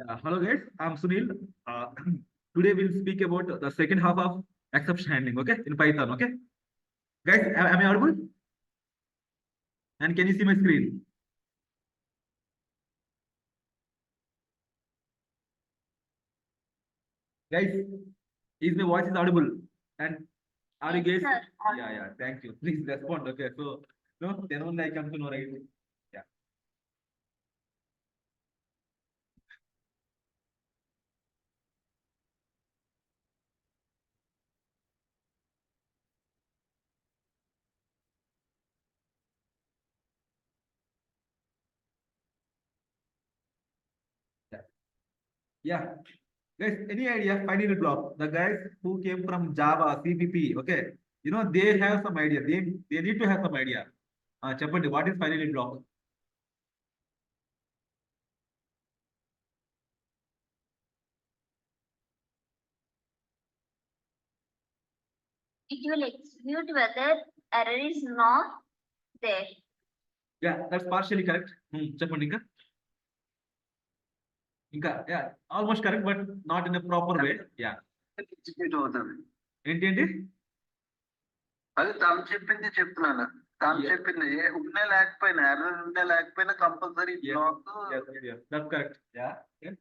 Hello guys, I'm Sunil. Today we'll speak about the second half of exception handling, okay, in Python, okay? Guys, am I audible? And can you see my screen? Guys, is my voice is audible? And are you guys? Yeah, thank you. Please respond, okay? So, no, then only I come to know, right? Yeah, yeah. Yeah. Guys, any idea? Final block. The guys who came from Java, CPP, okay? They have some idea. They need to have some idea. Chapati, what is final block? It will execute whether error is not there. Yeah, that's partially correct. Chapandi Inka. Yeah, almost correct, but not in a proper way. Yeah. Execute అవుతుంది. ఏంటి అది తను చెప్పింది చెప్తున్నాను. తను Yeah. చెప్పింది ఉన్నా లేకపోయినా ఎర్రర్ ఉన్నా లేకపోయినా compulsory Yes. Block. Yes, that's correct. Yeah. Yeah.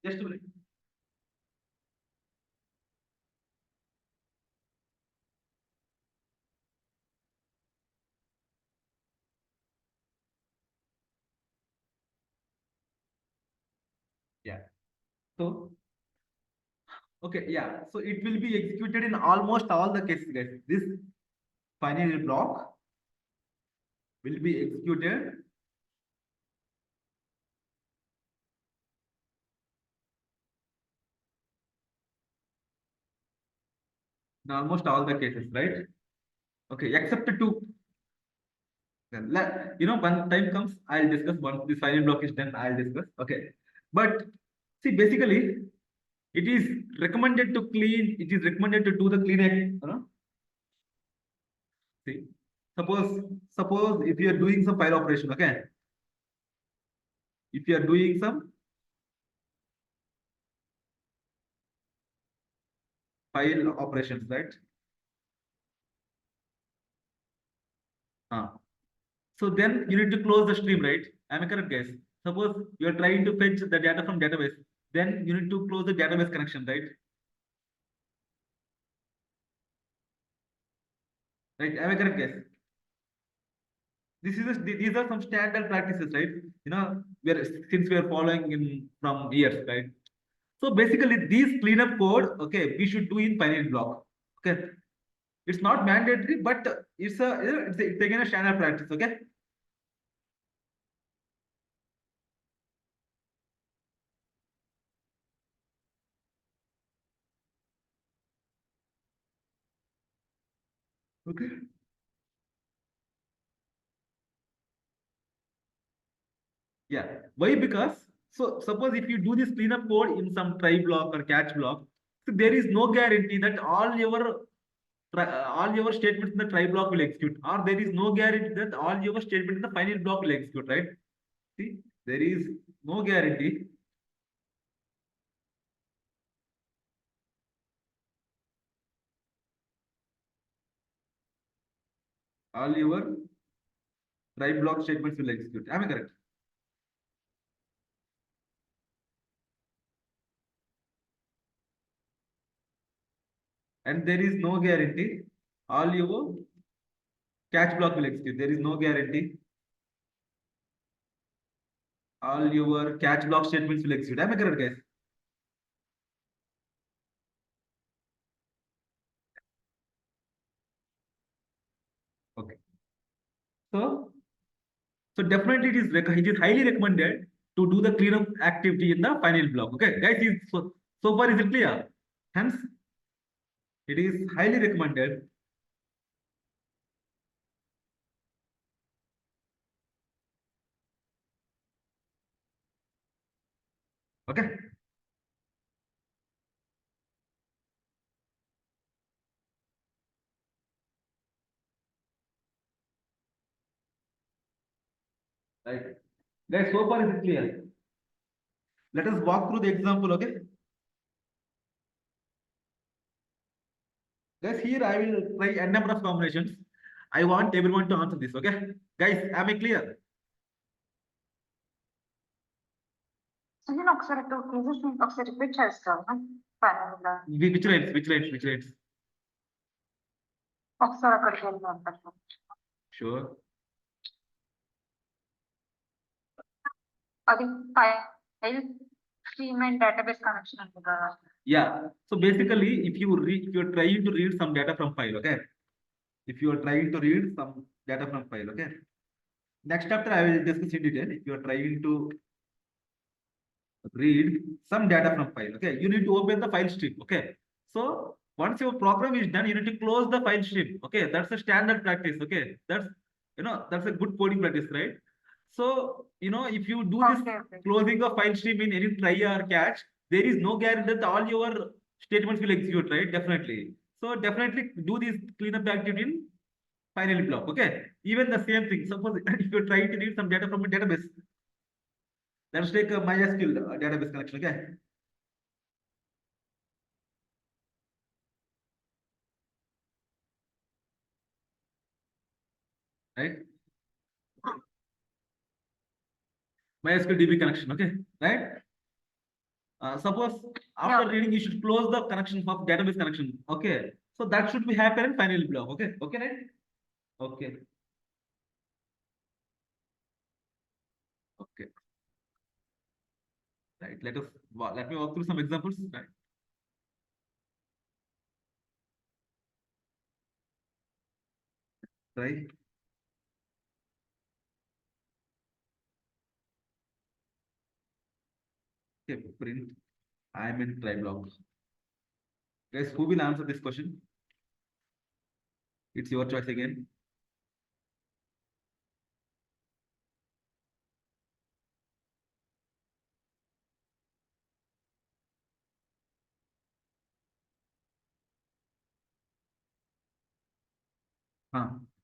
Just a minute. Yeah. So, okay, yeah. So it will be executed in almost all the cases, guys. This final block will be executed in almost all the cases, right? Okay, except two. When time comes, I'll discuss. Once the final block is done, I'll discuss. Okay. But see, basically, it is recommended to clean, it is recommended to do the clean, see, suppose if you are doing some file operation, okay, if you are doing some file operations, right? So then you need to close the stream, right? Am I correct, guys? Suppose you are trying to fetch the data from database, then you need to close the database connection, right? Right? Am I correct, guys? These are some standard practices, right? Since we are following in from years, right? So basically, these cleanup code, okay, we should do in finite block. Okay, it's not mandatory, but it's again a standard practice. Okay. Okay. Yeah. Why? Because so suppose if you do this cleanup code in some try block or catch block, so there is no guarantee that all your statements in the try block will execute, or there is no guarantee that all your statements in the final block will execute, right? See, there is no guarantee. All your try block statements will execute. Am I correct? And there is no guarantee all your catch block will execute. There is no guarantee all your catch block statements will execute. Am I correct, guys? Okay. So, so definitely it is highly recommended to do the cleanup activity in the final block. Okay, guys, so far is it clear? Hence, it is highly recommended. Okay. Right. Guys, so far is it clear? Let us walk through the example, okay? Guys, here I will try a number of combinations. I want everyone to answer this, okay? Guys, am I clear? Sujan ఒకసారి 2 cases ఒకసారి repeat చేస్తావా final గా Which lines? Which lines? Which lines? ఒకసారి అక్కడికి వెళ్దాం. Sure. అది file stream and database connection ఉంది కదా. Yeah. So basically, if you're trying to read some data from file, okay? If you are trying to read some data from file, okay? Next chapter I will discuss in detail. If you are trying to read some data from file, okay? You need to open the file stream, okay? So once your program is done, you need to close the file stream, okay? That's a standard practice, okay? That's a good coding practice, right? So, if you do this Okay. closing of file stream in any try or catch, there is no guarantee that all your statements will execute, right? Definitely. So definitely do this cleanup activity in finally block, okay? Even the same thing. Suppose if you try to read some data from a database, let's take a MySQL database connection, okay? Right? MySQL DB connection, okay? Right? Suppose after Yeah. reading, you should close the connection of database connection, okay? So that should be happen in final block, okay? Okay, right? Okay. Okay. Right. Let me walk through some examples. Right. Right. Okay, print. I am in try block. Guys, who will answer this question? It's your choice again.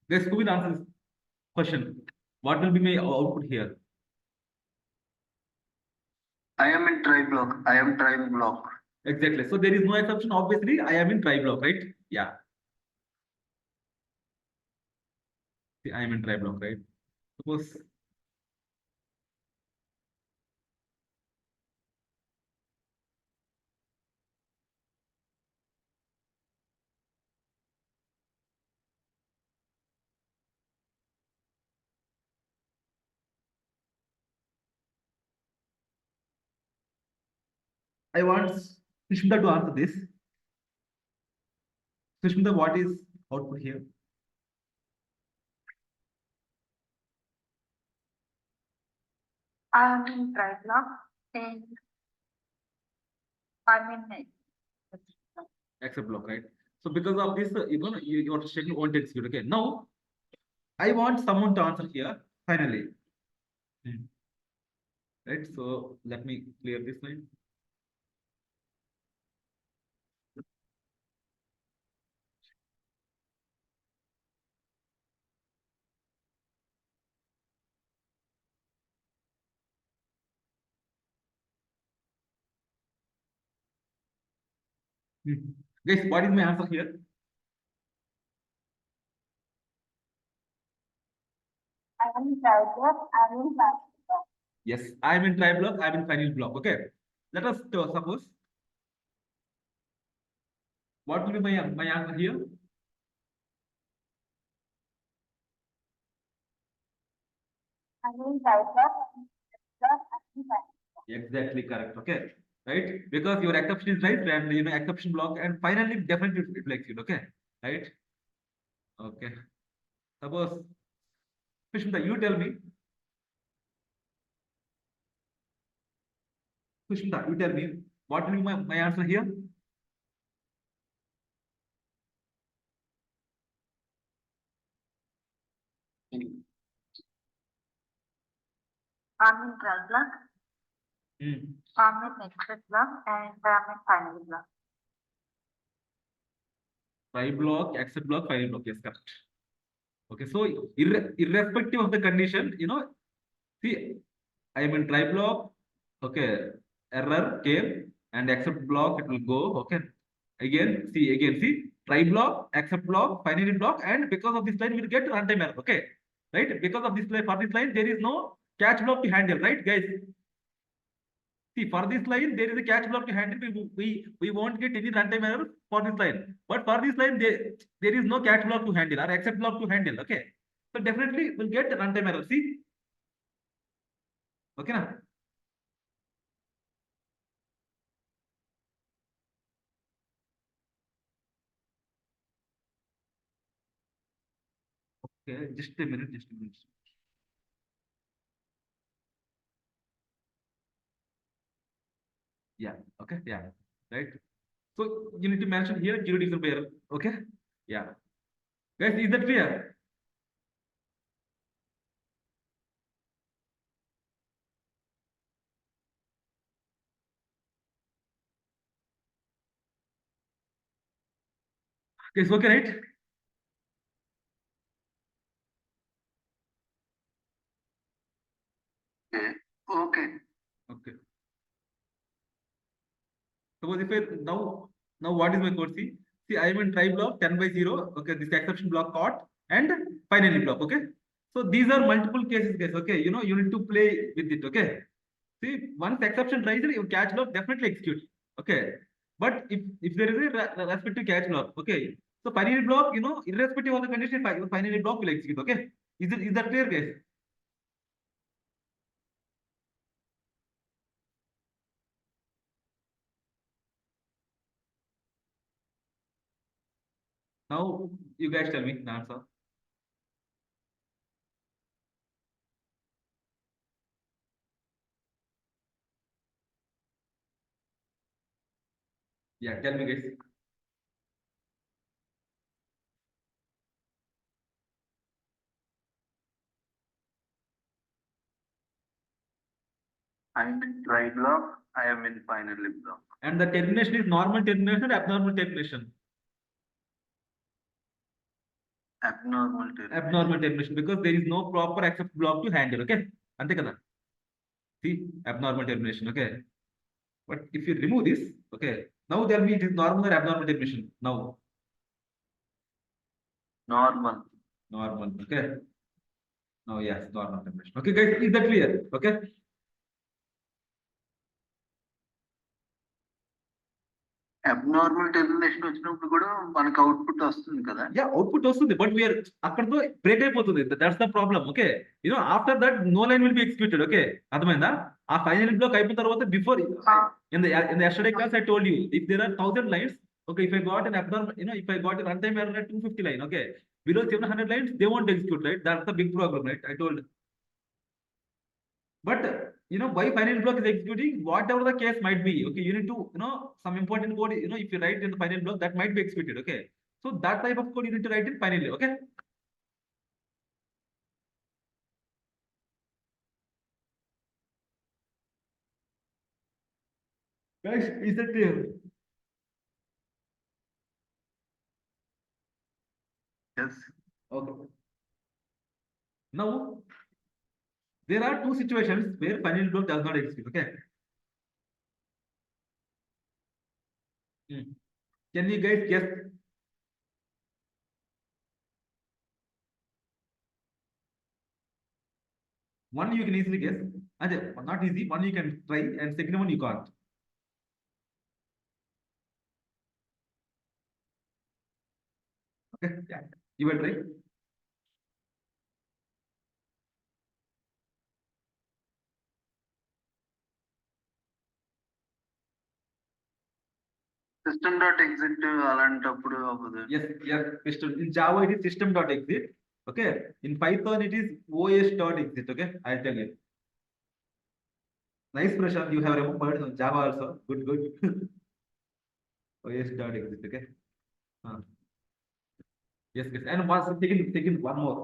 Guys, who will answer this question? What will be my output here? I am in try block. I am trying block. Exactly. So there is no exception. Obviously, I am in try block, right? Yeah. See, I am in try block, right? Suppose I want Sushmita to answer this. Sushmita, what is output here? I'm in try block and I'm in Except block, right? So because of this, your statement won't execute. Okay. Now, I want someone to answer here. Finally. Right. So let me clear this line. Guys, what is my answer here? I'm in try block, I'm in try block. Yes, I'm in try block, I'm in final block. Okay. Let us suppose. What will be my answer here? I'm in try block, I'm in try block. Exactly correct. Okay. Right? Because your exception is right, and exception block, and finally definitely it will execute. Okay. Right? Okay. Suppose Sushmita, you tell me. Sushmita, you tell me what will be my answer here? I'm in try block, I'm in exit block, and I'm in final block. Try block, exit block, final block. Yes, correct. Okay, so irrespective of the condition, see, I am in try block, okay, error came and accept block it will go. Okay. Again, see, try block, accept block, finally block, and because of this line, we'll get runtime error. Okay. Right? Because of this line, for this line, there is no catch block to handle, right, guys? See, for this line, there is a catch block to handle. We won't get any runtime error for this line. But for this line, there is no catch block to handle or accept block to handle. Okay. So definitely we'll get runtime error. See? Okay, now. Okay, just a minute, just a minute. Yeah, okay, yeah, right. So you need to mention here zero division by error. Okay, yeah. Guys, is that clear? Guys, okay, right? Okay. Okay. Suppose if I now what is my code? See, I am in try block 10 by 0. Okay, this exception block caught and finally block. Okay. So these are multiple cases, guys. Okay, you need to play with it. Okay. See, once exception rises, your catch block definitely execute. Okay. But if there is a respective catch block, okay. So finally block, irrespective of the condition, finally block will execute. Okay. Is that clear, guys? Now you guys tell me the answer. Yeah, tell me, guys. I'm in try block. I am in finally block. And the termination is normal termination or abnormal termination? Abnormal termination because there is no proper accept block to handle. Okay. Ante kada. See, abnormal termination. Okay. But if you remove this, okay, now tell me it is normal or abnormal termination. Now, Normal. normal. Okay. Now, yes, normal termination. Okay, guys, is that clear? Okay. Abnormal termination వచ్చినప్పుడు కూడా మనకు output వస్తుంది కదా. Yeah, output వస్తుంది, but we are అక్కడతో break అయిపోతుంది. That's the problem. Okay. After that, no line will be executed. Okay. అర్థమైందా? ఆ ఫైనల్ బ్లాక్ అయిపోయిన తర్వాత before in the yesterday class I told you if there are 1,000 lines, okay, if I got an abnormal, if I got a runtime error at 250 line, okay, below 700 lines they won't execute, right? That's the big problem, right? I told. But why final block is executing, whatever the case might be, okay, you need to, some important code, if you write in the final block, that might be executed. Okay. So that type of code you need to write in finally. Okay. Guys, is that clear? Yes. Okay. Now, there are two situations where final block does not execute. Okay. Can you guys guess? One you can easily guess. And not easy. One you can try, and second one you can't. Okay. Yeah. You will try. System dot exit అలాంటప్పుడు అవ్వదు. Yes, yes. In Java it is system.exit. Okay. In Python it is os.exit. Okay. I'll tell you. Nice, Prashant. You have remembered Java also. Good, good. os.exit. Okay. Yes, yes. And once taking one more.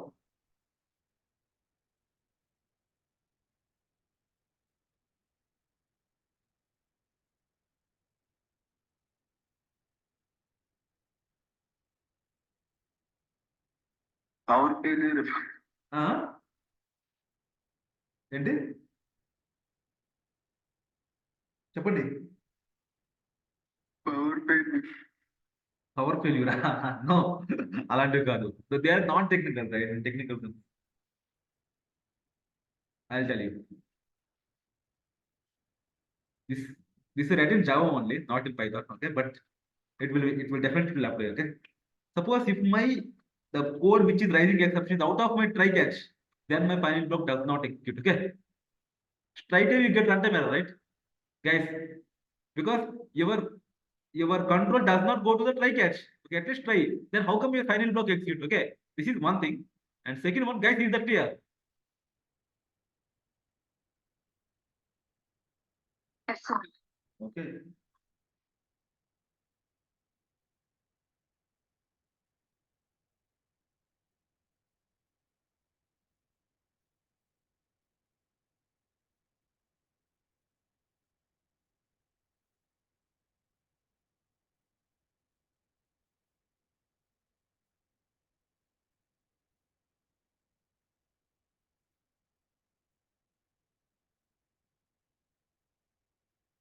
Power failure. ఏంటి చెప్పండి. Power ఫెయిల్యూరా? No, అలాంటివి కాదు. They are non technical, right? Technical, I'll tell you. This this is written in Java only, not in Python. Okay, but it will definitely apply. Okay, suppose if the code which is raising exception is out of my try catch, then my final block does not execute. Okay, straight away you get runtime error, right, guys? Because your control does not go to the try catch. Okay, at least try. Then how come your final block execute? Okay, this is one thing. And second one, guys, is that clear? Yes, sir. Okay.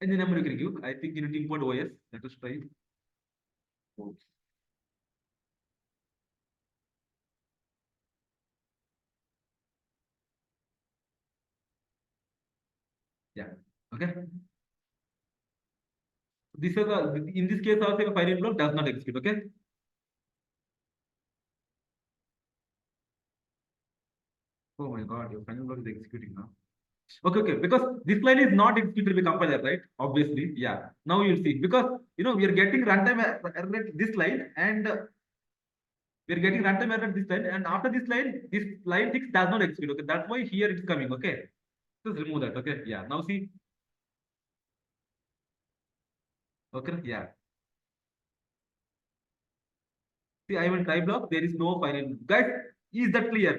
And the number you can give, I think you need to import OS. Let us try. Oh. Yeah. Okay. This is in this case also a final block does not execute. Okay. Oh my God, your final block is executing now. Okay, okay. Because this line is not executed by compiler, right? Obviously, yeah. Now you'll see, because we are getting runtime error at this line, and we are getting runtime error at this line, and after this line 6 does not execute. Okay, that's why here it's coming. Okay, just remove that. Okay, yeah. Now see. Okay, yeah. See, I will try block. There is no final. Guys, is that clear?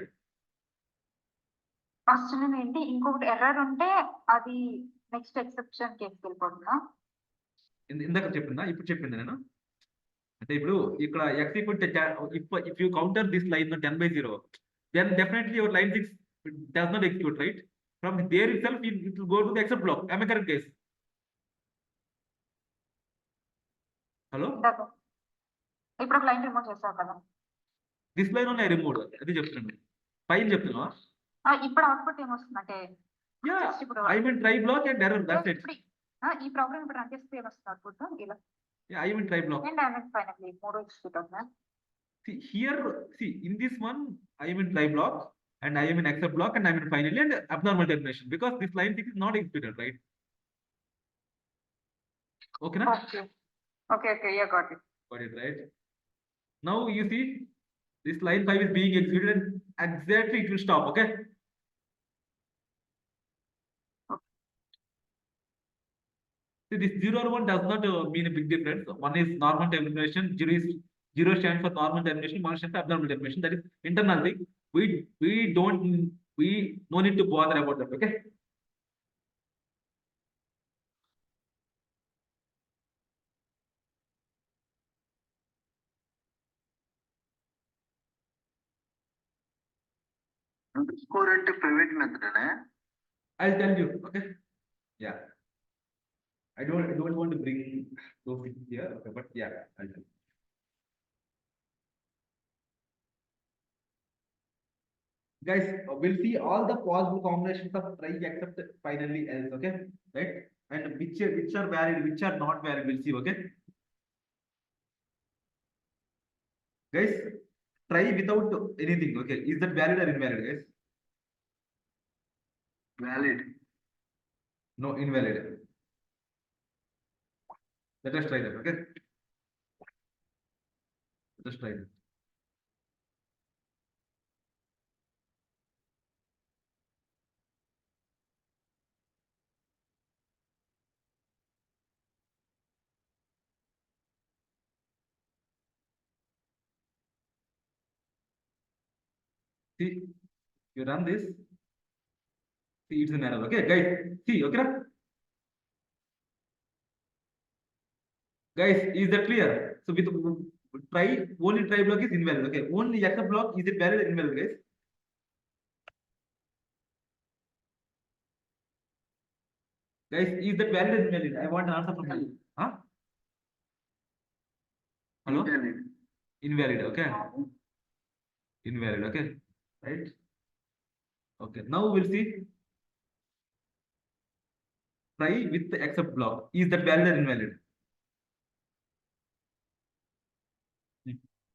First ఏంటి ఇంకొకటి error ఉంటే అది next exception కేసుకి వెళ్ళిపోతుందా? ఇందాక చెప్పిందా? ఇప్పుడు చెప్పింది నేను. అంటే ఇప్పుడు ఇక్కడ x equal to if you counter this line 10/0, then definitely your line 6 does not execute, right? From there itself it will go to the except block. Am I correct, guys? Hello? ఇప్పుడు ఒక line remove చేసావు కదా? This line only I removed. అది చెప్తున్నాను. పైన చెప్తున్నా. ఇప్పుడు output ఏమొస్తుందంటే I mean try block and error, that's it. ఈ ప్రోగ్రామ్ ఇప్పుడు రన్ చేస్తే ఏమొస్తుంది అవుట్పుట్? ఇలా I mean try block. And I finally మూడు ఎగ్జిక్యూట్ అవుతుందా? See here, in this one I mean try block, and I am in accept block, and I am in finally and abnormal termination, because this line 6 is not executed, right? Okay, na? Okay, yeah, got it. Got it, right? Now you see this line 5 is being executed, and exactly it will stop. Okay, see this 0 or 1 does not mean a big difference. One is normal termination, 0 stands for normal termination, 1 stands for abnormal termination. That is internal thing. We no need to bother about that. Okay. Underscore అంటే private method I'll tell you. Okay. Yeah. I don't want to bring those things here. Okay, but yeah, I'll tell you. Guys, we'll see all the possible combinations of try except finally else. Okay, right? And which are valid, which are not valid, we'll see. Okay, guys, try without anything. Okay, is that valid or invalid, guys? Valid. No, invalid. Let us try that. Okay, let us try that. See, you run this. See, it's an error. Okay, guys. See, okay. Guys, is that clear? So with only try block is invalid. Okay, only accept block, is it valid or invalid, guys? Guys, is that valid or invalid? I want an answer from you. Huh? Hello? Invalid. Invalid, okay. Invalid, okay. Right? Okay. Now we'll see. Try with the except block. Is that valid or invalid?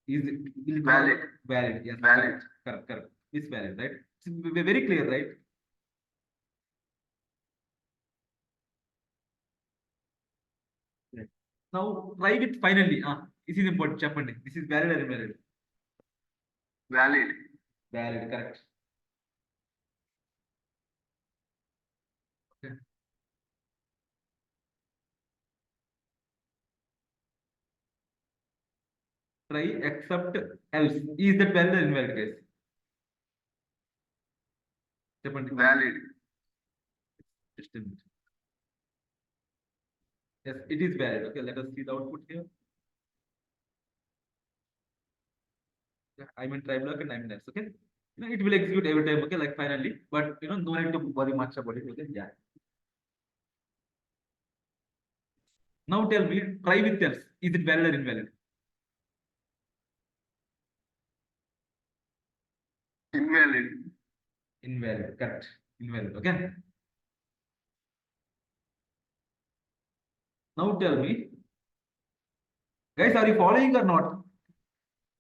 Is it Valid. Valid, yes. Valid. Correct. It's valid, right? It's very clear, right? Right. Now try it finally. This is important. Chapandi. This is valid or invalid? Valid. Valid, correct. Okay. Try except else. Is that valid or invalid, guys? Chapandi. Valid. Just a minute. Yes, it is valid. Okay, let us see the output here. Yeah, I mean try block and I mean else. Okay. It will execute every time. Okay, like finally, but no need to worry much about it. Okay, yeah. Now tell me, try with else. Is it valid or invalid? Invalid. Invalid, correct. Invalid, okay. Now tell me, guys, are you following or not?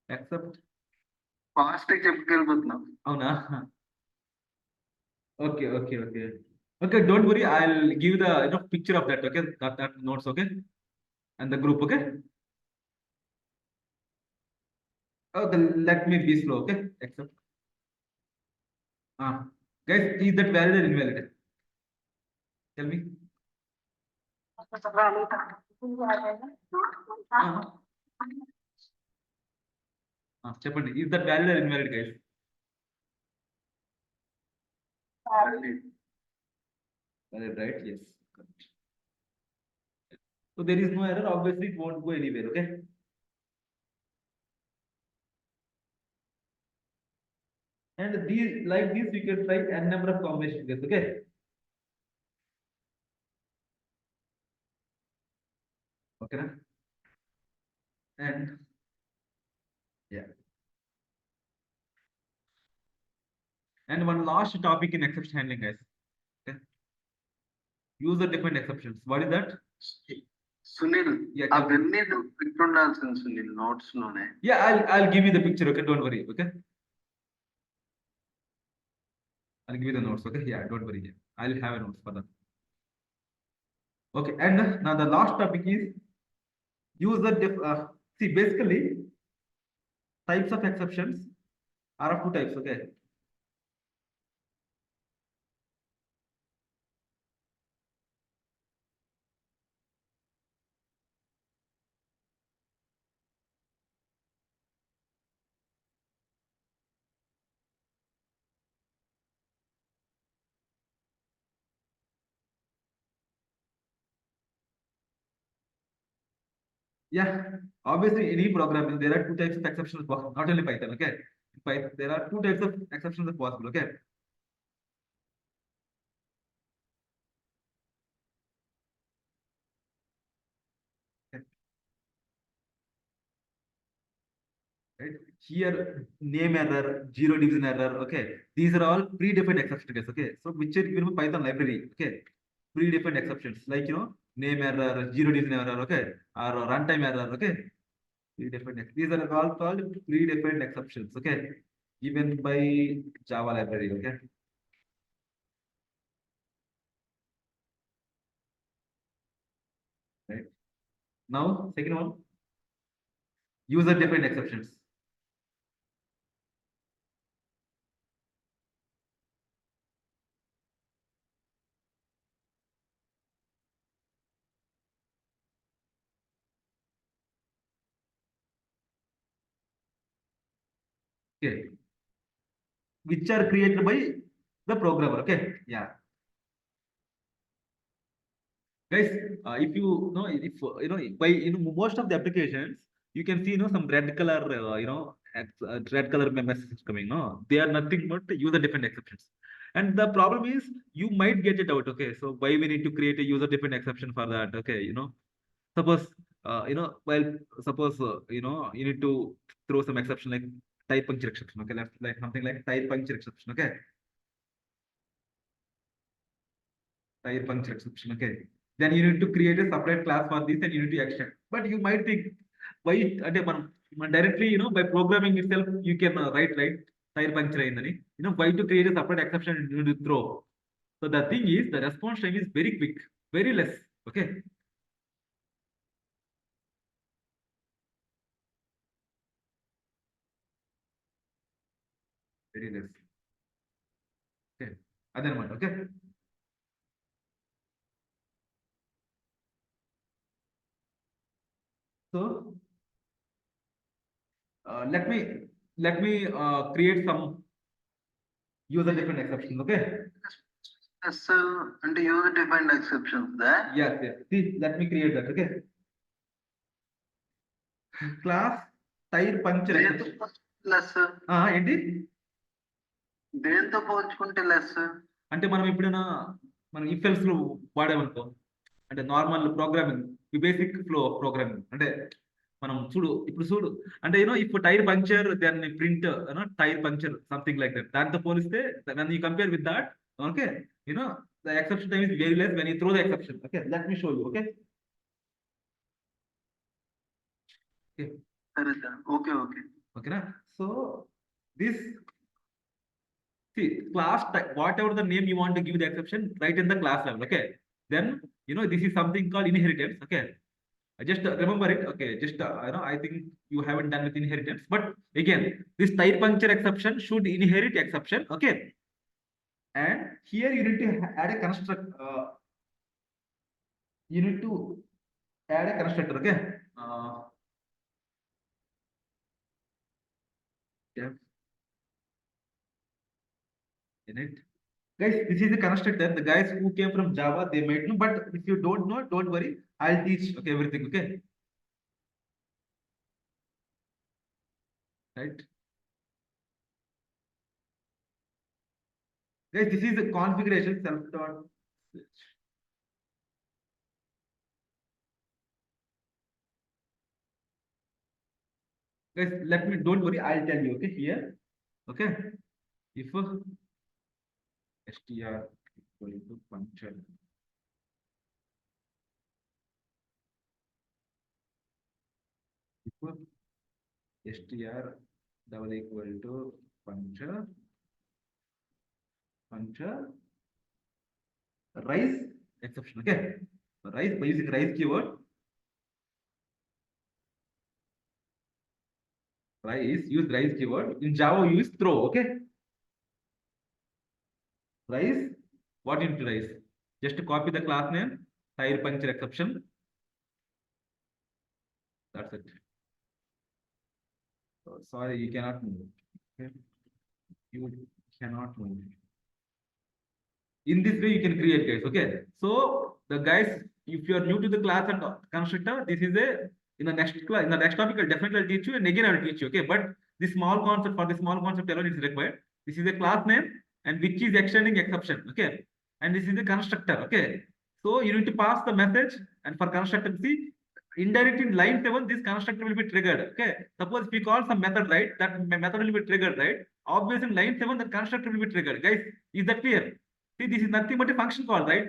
Accept. Fast చెప్పుకెళ్ళిపోతున్నాం. Avuna? Okay. Okay, don't worry. I'll give the picture of that. Okay, that notes. Okay, and the group. Okay. Okay, let me be slow. Okay, accept. Guys, is that valid or invalid? Tell me. Valid. Chapandi. Is that valid or invalid, guys? Valid. Valid, right? Yes. Correct. So there is no error. Obviously, it won't go anywhere. Okay. And these, like this, you can try n number of combinations. Guys, okay. Okay. Na? And yeah. And one last topic in exception handling, guys. Okay. User defined exceptions. What is that? Sunil Yeah, tell me. అవన్నీ నువ్వు పెట్టుండాల్సింది Sunil notes లోనే. Yeah, I'll give you the picture. Okay, don't worry. Okay. I'll give you the notes. Okay. Yeah, don't worry. Yeah. I'll have a notes for that. Okay. And now the last topic is see, basically types of exceptions are of two types. Okay. Yeah, obviously any programming there are two types of exceptions, not only Python. Okay, in Python there are two types of exceptions are possible. Okay, right here name error, zero division error. Okay, these are all predefined exceptions. Okay, so which are given by Python library. Okay, predefined exceptions like name error, zero division error. Okay, or runtime error. Okay, predefined. These are all called predefined exceptions. Okay, given by Java library. Okay. Right. Now, second one, user defined exceptions. Okay, which are created by the programmer. Okay, yeah, guys, if you know, if by most of the applications, you can see some red color, red color messages coming. No, they are nothing but user defined exceptions. And the problem is you might get it out. Okay, so why we need to create a user defined exception for that? Okay, suppose while suppose you need to throw some exception like tire puncture exception. Okay, that's like something like tire puncture exception. Okay, tire puncture exception. Okay, then you need to create a separate class for this and you need to extend. But you might think why directly by programming itself you can write right tire puncture అయిందని why to create a separate exception you need to throw. So the thing is the response time is very quick, very less. Okay, very less. Okay, అదనమాట. Okay, so let me create some user defined exceptions. Okay, Yes, అంటే user defined exceptions yes, see, let me create that. Okay, class tire puncture exception. Less ఏంటి దేంతో పోల్చుకుంటే less అంటే మనం ఎప్పుడైనా మనం if else లో వాడామనుకో, అంటే normal programming basic flow of programming అంటే మనం ఇప్పుడు చూడు అంటే ఇఫ్ టైర్ పంక్చర్ దాన్ని print tyre puncture something like that, దాంతో పోలిస్తే when you compare with that, okay, the exception time is very less when you throw the exception. Okay, let me show you. Okay, సరే sir, okay okay okay na? So this, see, class type, whatever the name you want to give the exception, write in the class level. Okay, then this is something called inheritance. Okay, just remember it. Okay, just I think you haven't done with inheritance, but again this tire puncture exception should inherit exception. Okay, and here you need to add a construct, you need to add a constructor. Okay, yeah, in it, guys, this is a constructor. The guys who came from Java, they might know, but if you don't know, don't worry, I'll teach. Okay, everything. Okay, right, guys, this is the configuration self dot switch. Guys, don't worry, I'll tell you. Okay, here. Okay, if str equal to function, if str double equal to function rise exception. Okay, rise by using rise keyword. Use rise keyword. In Java you use throw. Okay, rise, what you need to rise, just to copy the class name tire puncture exception, that's it. So, sorry, you cannot move. Okay, you cannot move. In this way you can create, guys. Okay, so the guys, if you are new to the class and constructor, this is a in the next class, in the next topic I'll definitely teach you, and again I will teach you. Okay, but this small concept, for the small concept alone is required. This is a class name and which is extending exception. Okay, and this is a constructor. Okay, so you need to pass the message, and for constructor, see, indirect in line 7 this constructor will be triggered. Okay, suppose if we call some method, right, that method will be triggered, right? Obviously in line 7 the constructor will be triggered. Guys, is that clear? See, this is nothing but a function call, right?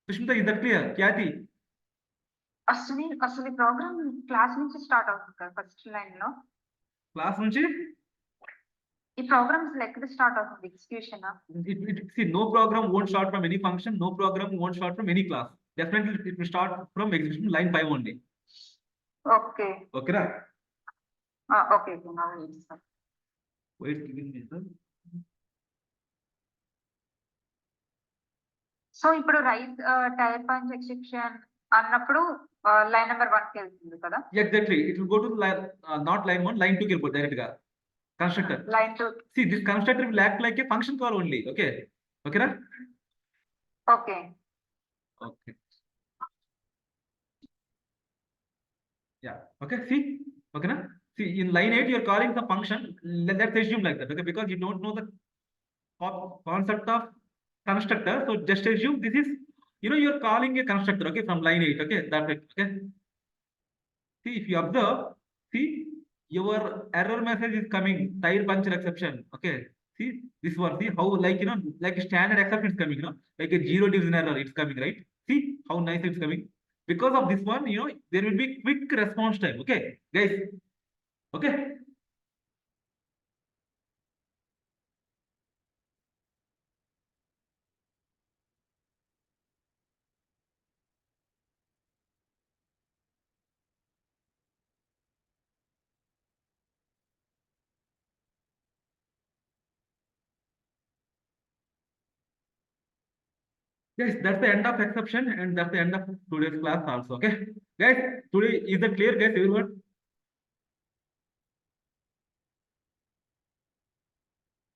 Sushmita, is that clear? Kyati? అసలు ఈ programme class నుంచి start అవుతుంది కదా first line లో. Class నుంచి ఈ programmes ఎక్కడ start అవుతుంది execution? See, no program won't start from any function, no program won't start from any class. Definitely it will start from execution line 5 only. Okay Okay ra? Okay now it's Wait, give me sir. So ఇప్పుడు right tyre punch exception అన్నప్పుడు line number 1 కి వెళ్తుంది కదా? Exactly, it will go to line, not line 1, line 2 కి వెళ్ళిపోతుంది direct గా constructor. Line 2. See, this constructor will act like a function call only. Okay, okay ra? Okay Okay, yeah, okay, see, okay na? See, in line 8 you are calling the function. Let's assume like that. Okay, because you don't know the concept of constructor. So just assume this is, you're calling a constructor, okay, from line 8, okay, that's it, okay. See, if you observe, see, your error message is coming, tire puncture exception, okay. See, this one, see how, like, like a standard exception is coming, like a zero division error, it's coming, right? See how nice it's coming. Because of this one, there will be quick response time, okay, guys, okay. Yes, that's the end of exception and that's the end of today's class also. Okay, guys, today is it clear, guys, everyone?